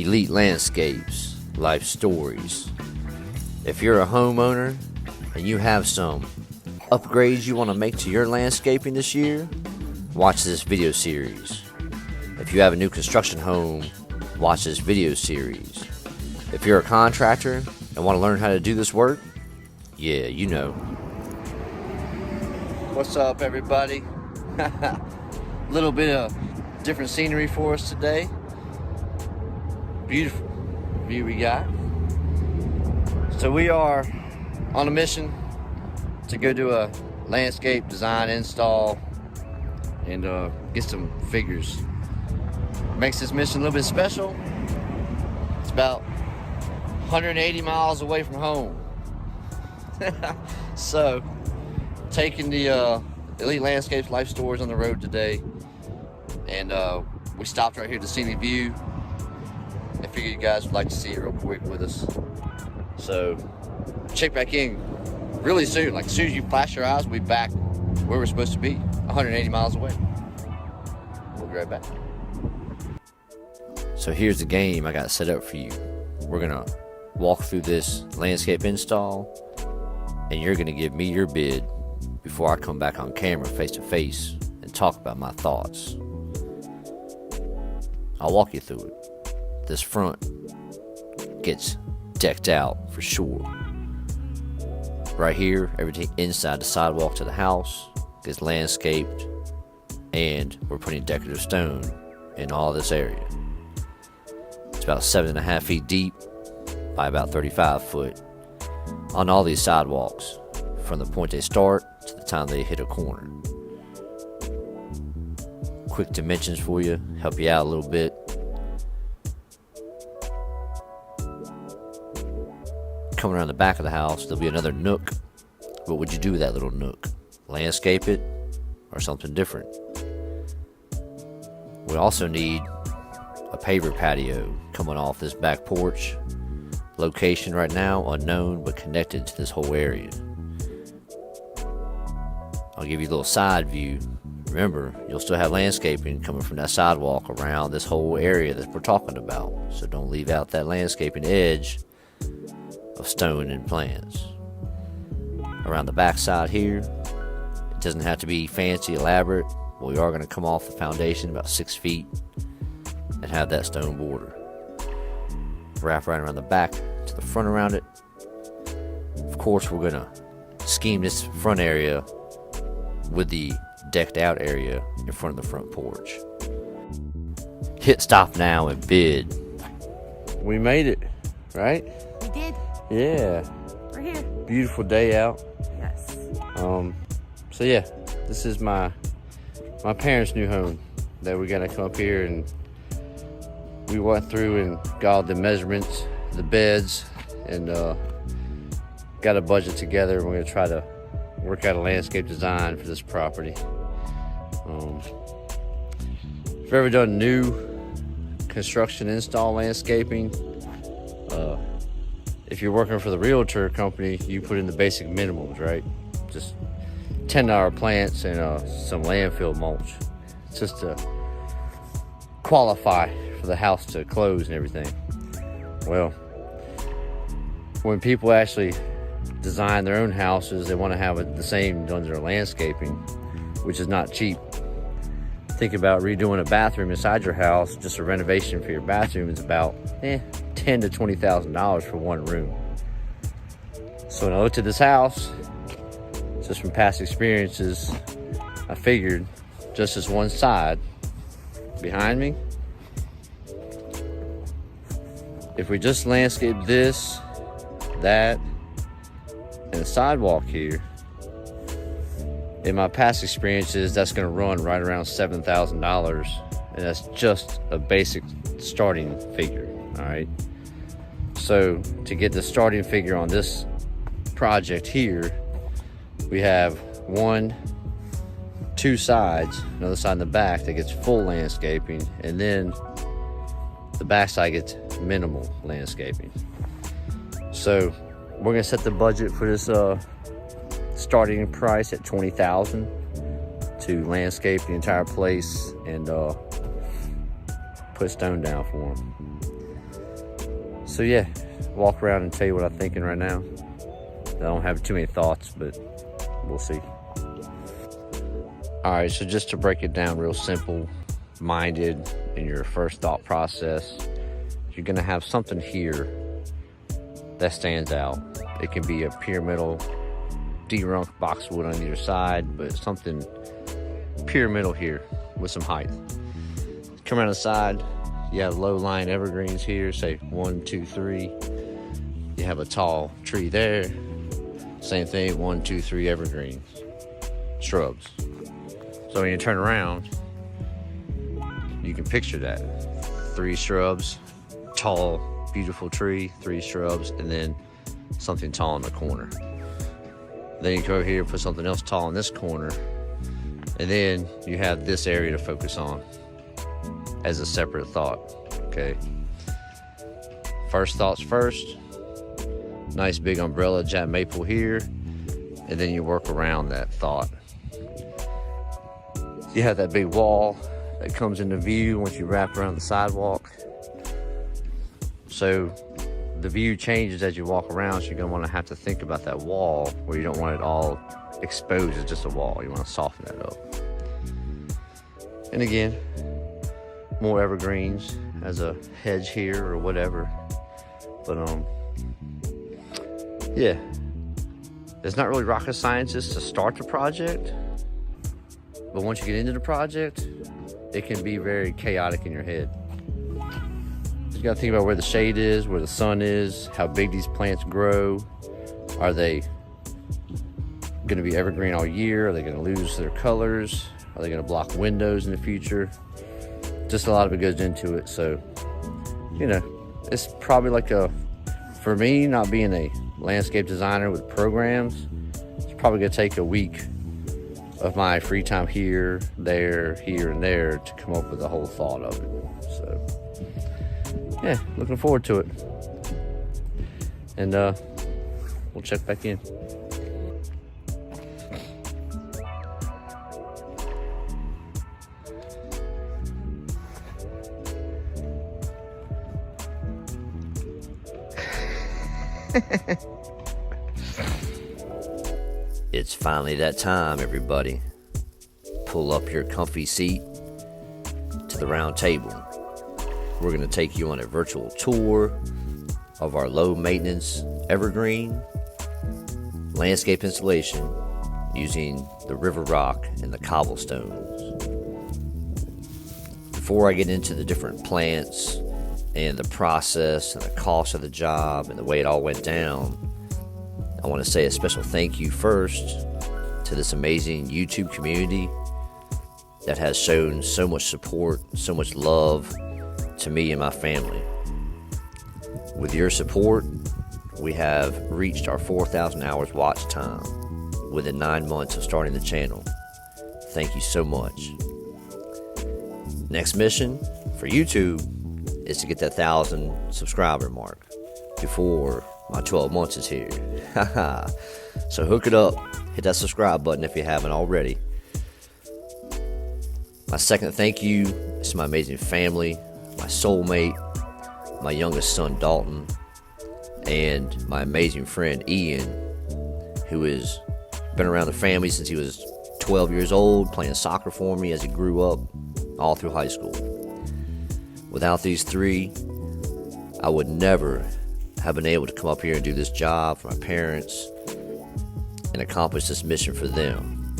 Elite Landscapes, Life Stories. If you're a homeowner and you have some upgrades you want to make to your landscaping this year, watch this video series. If you have a new construction home, watch this video series. If you're a contractor and want to learn how to do this work, yeah, you know. What's up, everybody? Little bit of different scenery for us today. Beautiful view we got. So we are on a mission to go do a landscape design install and get some figures. Makes this mission a little bit special. It's about 180 miles away from home. So taking the Elite Landscapes Life Stories on the road today, and we stopped right here to Scenic View. I figured you guys would like to see it real quick with us. So check back in really soon. Like as soon as you flash your eyes, we'll be back where we're supposed to be, 180 miles away. We'll be right back. So here's the game I got set up for you. We're gonna walk through this landscape install, and you're gonna give me your bid before I come back on camera face to face and talk about my thoughts. I'll walk you through it. This front gets decked out for sure. Right here, everything inside the sidewalk to the house gets landscaped, and we're putting decorative stone in all this area. It's about 7.5 feet deep by about 35 foot on all these sidewalks from the point they start to the time they hit a corner. Quick dimensions for you, help you out a little bit. Coming around the back of the house, there'll be another nook. What would you do with that little nook? Landscape it or something different? We also need a paver patio coming off this back porch. Location right now unknown, but connected to this whole area. I'll give you a little side view. Remember, you'll still have landscaping coming from that sidewalk around this whole area that we're talking about. So don't leave out that landscaping edge of stone and plants. Around the back side here, it doesn't have to be fancy, elaborate. We are going to come off the foundation about 6 feet and have that stone border. Wrap right around the back to the front around it. Of course, we're going to scheme this front area with the decked out area in front of the front porch. Hit stop now and bid. We made it, right? We did. Yeah. We're here. Beautiful day out. Yes. So yeah, this is my parents' new home that we're gonna come up here, and we went through and got all the measurements, the beds, and got a budget together. We're gonna try to work out a landscape design for this property. If you've ever done new construction install landscaping, if you're working for the realtor company, you put in the basic minimums, right? Just $10 plants and some landfill mulch, just to qualify for the house to close and everything. Well, when people actually design their own houses, they want to have it the same done to their landscaping, which is not cheap. Think about redoing a bathroom inside your house. Just a renovation for your bathroom is about $10,000 to $20,000 for one room. So when I looked at this house, just from past experiences, I figured just this one side behind me, if we just landscape this, that, and the sidewalk here, in my past experiences, that's going to run right around $7,000, and that's just a basic starting figure. All right. So to get the starting figure on this project here, we have two sides, another side in the back that gets full landscaping, and then the back side gets minimal landscaping. So we're gonna set the budget for this starting price at $20,000 to landscape the entire place and put stone down for them. So yeah, walk around and tell you what I'm thinking right now. I don't have too many thoughts, but we'll see. All right, so just to break it down real simple minded in your first thought process, you're gonna have something here that stands out. It can be a pyramidal derunk boxwood on either side, but something pyramidal here with some height. Come around the side, you have low-lying evergreens here, say 1, 2, 3. You have a tall tree there. Same thing, 1, 2, 3 evergreens, shrubs. So when you turn around, you can picture that. 3 shrubs, tall, beautiful tree, 3 shrubs, and then something tall in the corner. Then you go over here and put something else tall in this corner, and then you have this area to focus on as a separate thought, okay? First thoughts first. Nice big umbrella Jack maple here, and then you work around that thought. You have that big wall that comes into view once you wrap around the sidewalk. So the view changes as you walk around, so you're gonna wanna have to think about that wall where you don't want it all exposed as just a wall. You wanna soften that up. And again, more evergreens as a hedge here or whatever. But yeah, it's not really rocket science to start the project, but once you get into the project, it can be very chaotic in your head. You gotta think about where the shade is, where the sun is, how big these plants grow. Are they gonna be evergreen all year? Are they gonna lose their colors? Are they gonna block windows in the future? Just a lot of it goes into it. So, you know, it's probably like for me, not being a landscape designer with programs, it's probably gonna take a week of my free time here, there, and there to come up with the whole thought of it. So yeah, looking forward to it. And we'll check back in. It's finally that time, everybody. Pull up your comfy seat to the round table. We're going to take you on a virtual tour of our low maintenance evergreen landscape installation using the river rock and the cobblestones. Before I get into the different plants and the process and the cost of the job and the way it all went down, I want to say a special thank you first to this amazing YouTube community that has shown so much support, so much love to me and my family. With your support, we have reached our 4,000 hours watch time within 9 months of starting the channel. Thank you so much. Next mission for YouTube is to get that 1,000 subscriber mark before my 12 months is here. So hook it up, hit that subscribe button if you haven't already. My second thank you is to my amazing family, my soulmate, my youngest son Dalton, and my amazing friend Ian, who has been around the family since he was 12 years old, playing soccer for me as he grew up all through high school. Without these three, I would never have been able to come up here and do this job for my parents and accomplish this mission for them.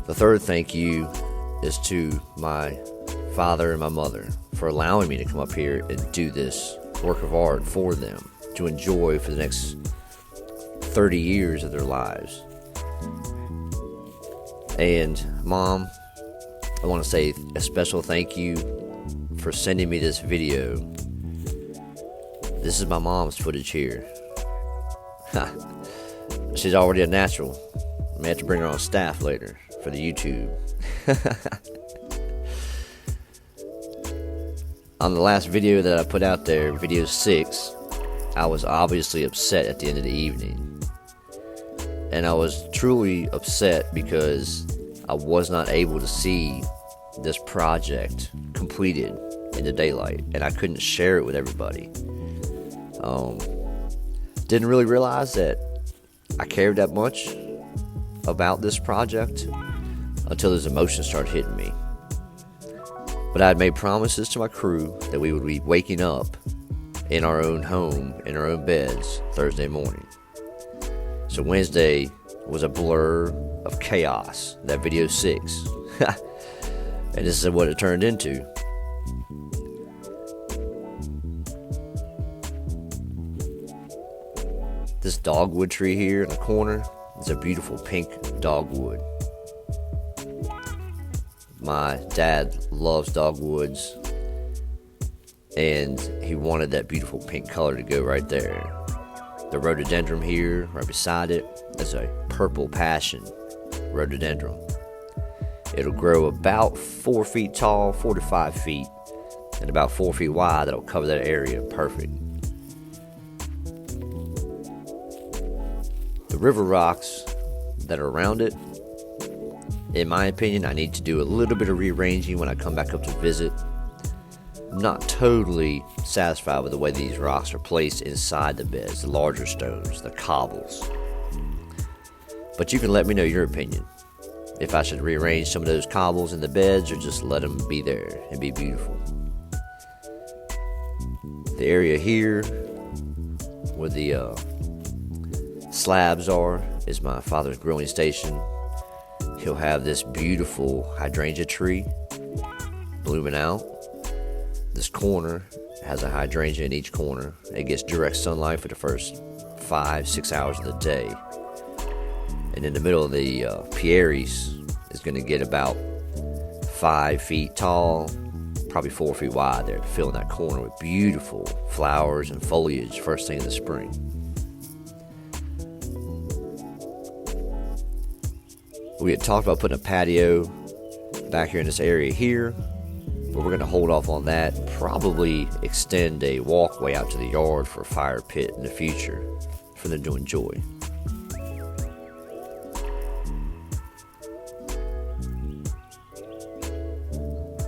The third thank you is to my father and my mother for allowing me to come up here and do this work of art for them to enjoy for the next 30 years of their lives. And Mom, I want to say a special thank you for sending me this video. This is my mom's footage here. She's already a natural. I may have to bring her on staff later for the YouTube. On the last video that I put out there, video 6, I was obviously upset at the end of the evening. And I was truly upset because I was not able to see this project completed in the daylight, and I couldn't share it with everybody. Didn't really realize that I cared that much about this project until those emotions started hitting me. But I had made promises to my crew that we would be waking up in our own home, in our own beds, Thursday morning. So Wednesday was a blur of chaos, that video 6. And this is what it turned into. This dogwood tree here in the corner is a beautiful pink dogwood. My dad loves dogwoods, and he wanted that beautiful pink color to go right there. The rhododendron here, right beside it, is a purple passion rhododendron. It'll grow about 4 feet tall, 4 to 5 feet, and about 4 feet wide. That'll cover that area perfect. The river rocks that are around it, in my opinion, I need to do a little bit of rearranging when I come back up to visit. I'm not totally satisfied with the way these rocks are placed inside the beds, the larger stones, the cobbles. But you can let me know your opinion. If I should rearrange some of those cobbles in the beds or just let them be there and be beautiful. The area here where the slabs are is my father's growing station. He'll have this beautiful hydrangea tree blooming out. This corner has a hydrangea in each corner. It gets direct sunlight for the first 5-6 hours of the day. And in the middle of the Pieris is going to get about 5 feet tall, probably 4 feet wide there, to fill in that corner with beautiful flowers and foliage first thing in the spring. We had talked about putting a patio back here in this area here, but we're going to hold off on that. Probably extend a walkway out to the yard for a fire pit in the future for them to enjoy.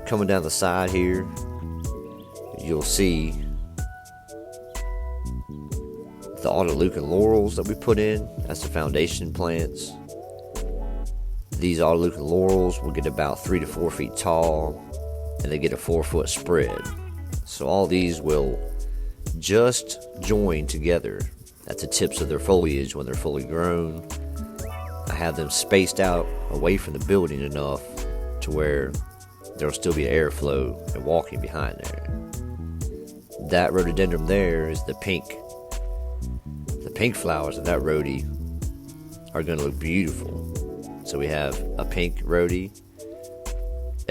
Coming down the side here, you'll see the autolucan laurels that we put in. That's the foundation plants. These autolucan laurels will get about 3 to 4 feet tall, and they get a 4-foot spread. So all these will just join together at the tips of their foliage when they're fully grown. I have them spaced out away from the building enough to where there'll still be airflow and walking behind there. That rhododendron there is the pink. The pink flowers of that rhodie are going to look beautiful. So we have a pink rhodie,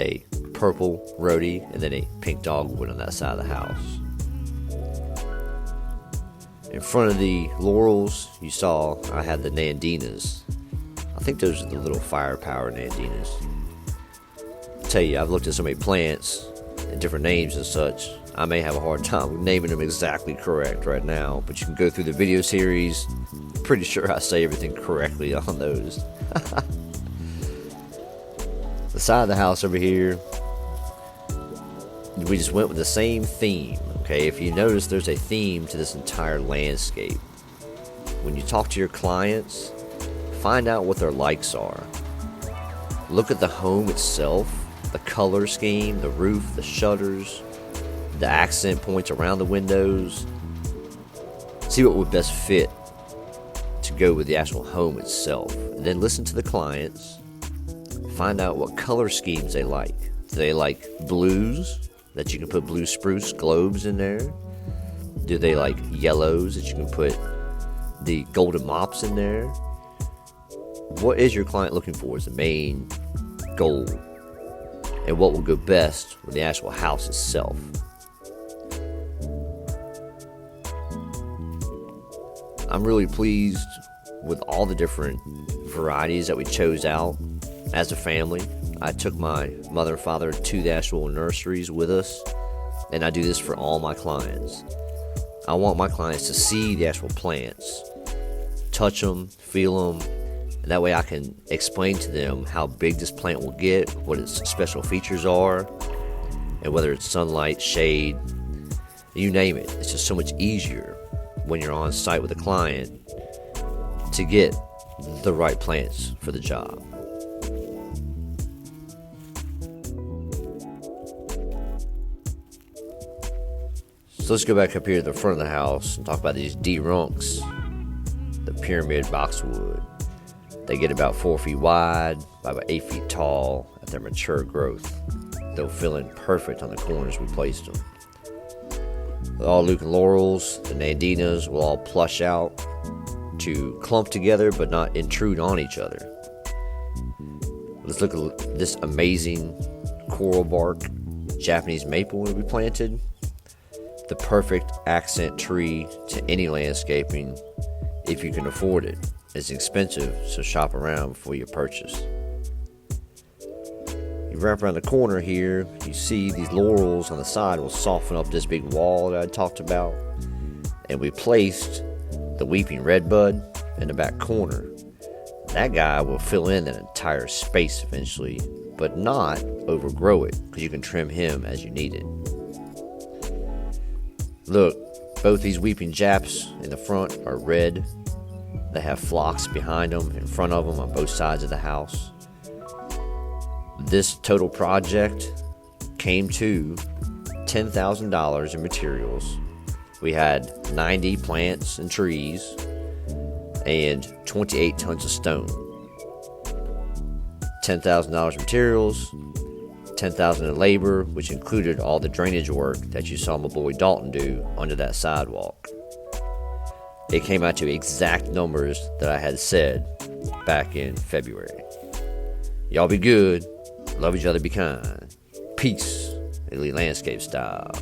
a purple rhodie, and then a pink dogwood on that side of the house. In front of the laurels, you saw I had the nandinas. I think those are the little firepower nandinas. I tell you, I've looked at so many plants and different names and such. I may have a hard time naming them exactly correct right now, but you can go through the video series. Pretty sure I say everything correctly on those. The side of the house over here, we just went with the same theme. Okay, if you notice, there's a theme to this entire landscape. When you talk to your clients, find out what their likes are. Look at the home itself, the color scheme, the roof, the shutters, the accent points around the windows. See what would best fit to go with the actual home itself. And then listen to the clients. Find out what color schemes they like. Do they like blues, that you can put blue spruce globes in there? Do they like yellows, that you can put the golden mops in there? What is your client looking for as the main goal? And what will go best with the actual house itself? I'm really pleased with all the different varieties that we chose out as a family. I took my mother and father to the actual nurseries with us, and I do this for all my clients. I want my clients to see the actual plants, touch them, feel them, and that way I can explain to them how big this plant will get, what its special features are, And whether it's sunlight, shade, you name it, it's just so much easier when you're on site with a client to get the right plants for the job. So let's go back up here to the front of the house and talk about these D-runks, the pyramid boxwood. They get about 4 feet wide by about 8 feet tall at their mature growth. They'll fill in perfect on the corners we placed them. The all Lucan laurels, the nandinas will all plush out to clump together but not intrude on each other. Let's look at this amazing coral bark Japanese maple that we planted. The perfect accent tree to any landscaping if you can afford it. It's expensive, so shop around before you purchase. You wrap around the corner here, you see these laurels on the side will soften up this big wall that I talked about. And we placed the weeping redbud in the back corner. That guy will fill in that entire space eventually, but not overgrow it, because you can trim him as you need it. Look, both these weeping Japs in the front are red. They have phlox behind them, in front of them, on both sides of the house. This total project came to $10,000 in materials. We had 90 plants and trees and 28 tons of stone. $10,000 in materials, $10,000 in labor, which included all the drainage work that you saw my boy Dalton do under that sidewalk. It came out to exact numbers that I had said back in February. Y'all be good, love each other, be kind. Peace, Italy landscape style.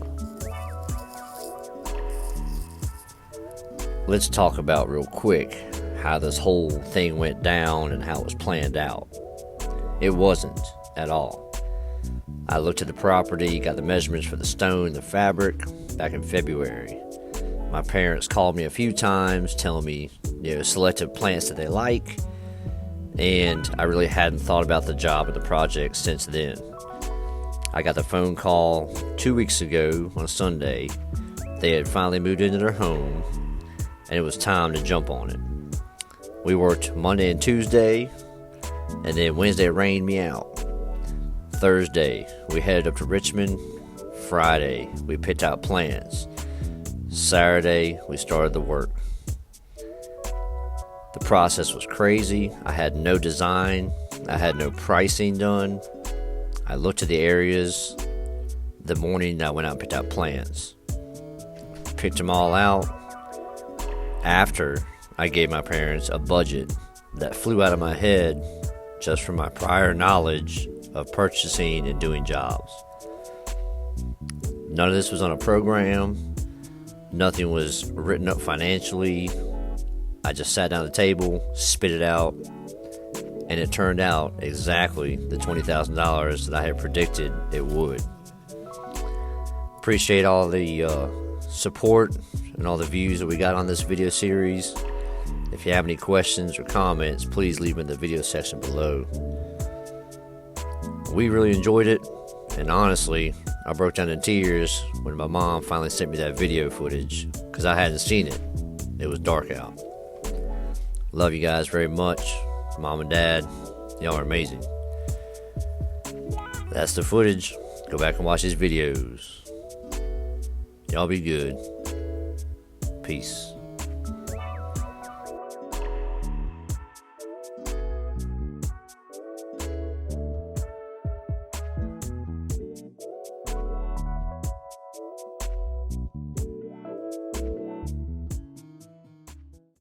Let's talk about real quick how this whole thing went down and how it was planned out. It wasn't at all. I looked at the property, got the measurements for the stone, the fabric, back in February. My parents called me a few times telling me, selective plants that they like, and I really hadn't thought about the job of the project since then. I got the phone call 2 weeks ago on a Sunday. They had finally moved into their home, and it was time to jump on it. We worked Monday and Tuesday, and then Wednesday rained me out. Thursday, we headed up to Richmond. Friday, we picked out plans. Saturday, we started the work. The process was crazy. I had no design. I had no pricing done. I looked at the areas the morning I went out and picked out plans. Picked them all out after I gave my parents a budget that flew out of my head just from my prior knowledge of purchasing and doing jobs. None of this was on a program. Nothing was written up financially. I just sat down at the table, spit it out, and it turned out exactly the $20,000 that I had predicted it would. Appreciate all the support and all the views that we got on this video series. If you have any questions or comments, please leave them in the video section below. We really enjoyed it, and honestly, I broke down in tears when my mom finally sent me that video footage, because I hadn't seen it. It was dark out. Love you guys very much. Mom and Dad, y'all are amazing. That's the footage. Go back and watch these videos. Y'all be good. Peace.